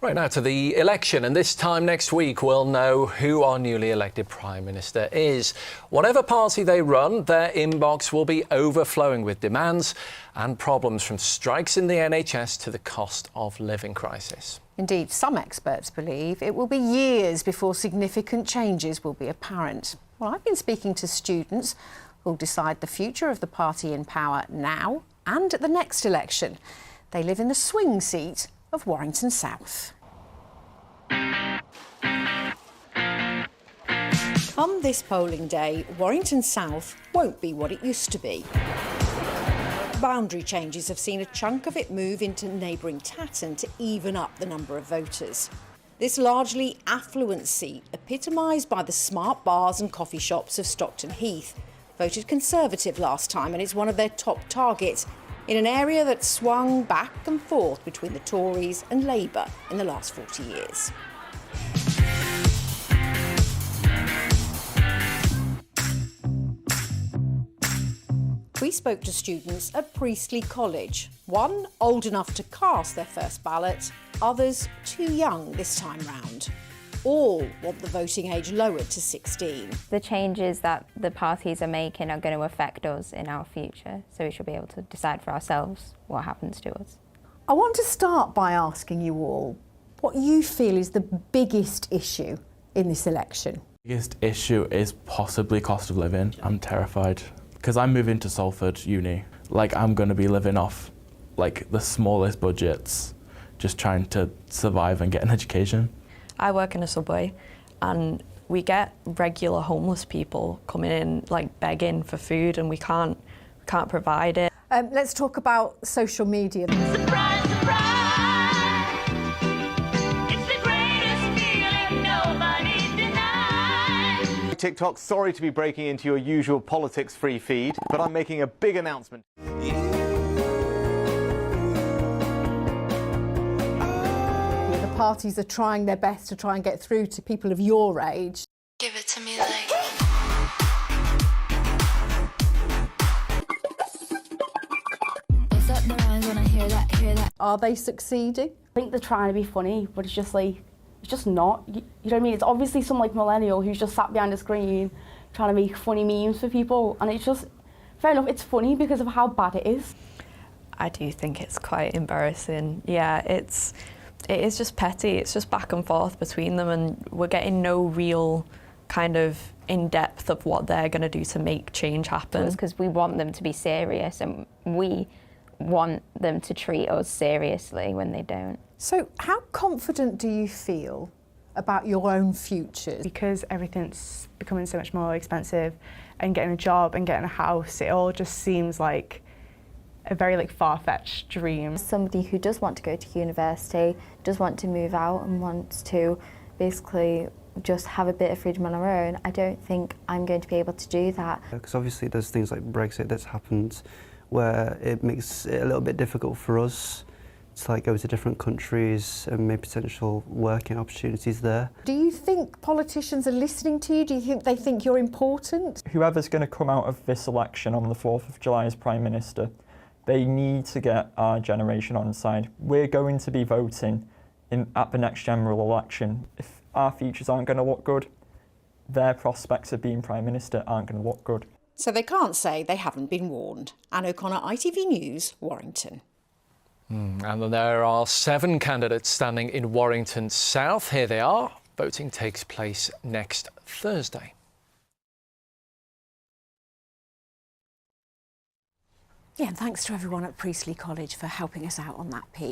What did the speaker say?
Right now to the election, and this time next week we'll know who our newly elected Prime Minister is. Whatever party they run, their inbox will be overflowing with demands and problems, from strikes in the NHS to the cost of living crisis. Indeed, some experts believe it will be years before significant changes will be apparent. Well, I've been speaking to students who'll decide the future of the party in power now and at the next election. They live in the swing seat of Warrington South. On this polling day, Warrington South won't be what it used to be. Boundary changes have seen a chunk of it move into neighbouring Tatton to even up the number of voters. This largely affluent seat, epitomised by the smart bars and coffee shops of Stockton Heath, voted Conservative last time, and it's one of their top targets in an area that swung back and forth between the Tories and Labour in the last 40 years. We spoke to students at Priestley College, one old enough to cast their first ballot, others too young this time round. All want the voting age lowered to 16. The changes that the parties are making are going to affect us in our future, so we should be able to decide for ourselves what happens to us. I want to start by asking you all what you feel is the biggest issue in this election. The biggest issue is possibly cost of living. I'm terrified because I'm moving to Salford Uni. I'm going to be living off the smallest budgets, just trying to survive and get an education. I work in a subway and we get regular homeless people coming in begging for food, and we can't provide it. Let's talk about social media. Surprise, surprise. It's the greatest feeling nobody denies. TikTok, sorry to be breaking into your usual politics-free feed, but I'm making a big announcement. Parties are trying their best to try and get through to people of your age. Give it to me like... What's up, the lines when I hear that? Are they succeeding? I think they're trying to be funny, but it's just not. You know what I mean? It's obviously some millennial who's just sat behind a screen trying to make funny memes for people, and it's just, fair enough, it's funny because of how bad it is. I do think it's quite embarrassing. Yeah, it is just petty. It's just back and forth between them, and we're getting no real kind of in-depth of what they're going to do to make change happen. Because we want them to be serious, and we want them to treat us seriously when they don't. So how confident do you feel about your own futures? Because everything's becoming so much more expensive, and getting a job and getting a house, it all just seems like a very far-fetched dream. Somebody who does want to go to university, does want to move out and wants to basically just have a bit of freedom on our own, I don't think I'm going to be able to do that. Because obviously there's things like Brexit that's happened where it makes it a little bit difficult for us to go to different countries and make potential working opportunities there. Do you think politicians are listening to you? Do you think they think you're important? Whoever's going to come out of this election on the 4th of July as Prime Minister, they need to get our generation on side. We're going to be voting at the next general election. If our futures aren't going to look good, their prospects of being Prime Minister aren't going to look good. So they can't say they haven't been warned. Anne O'Connor, ITV News, Warrington. And there are 7 candidates standing in Warrington South. Here they are. Voting takes place next Thursday. Yeah, and thanks to everyone at Priestley College for helping us out on that piece.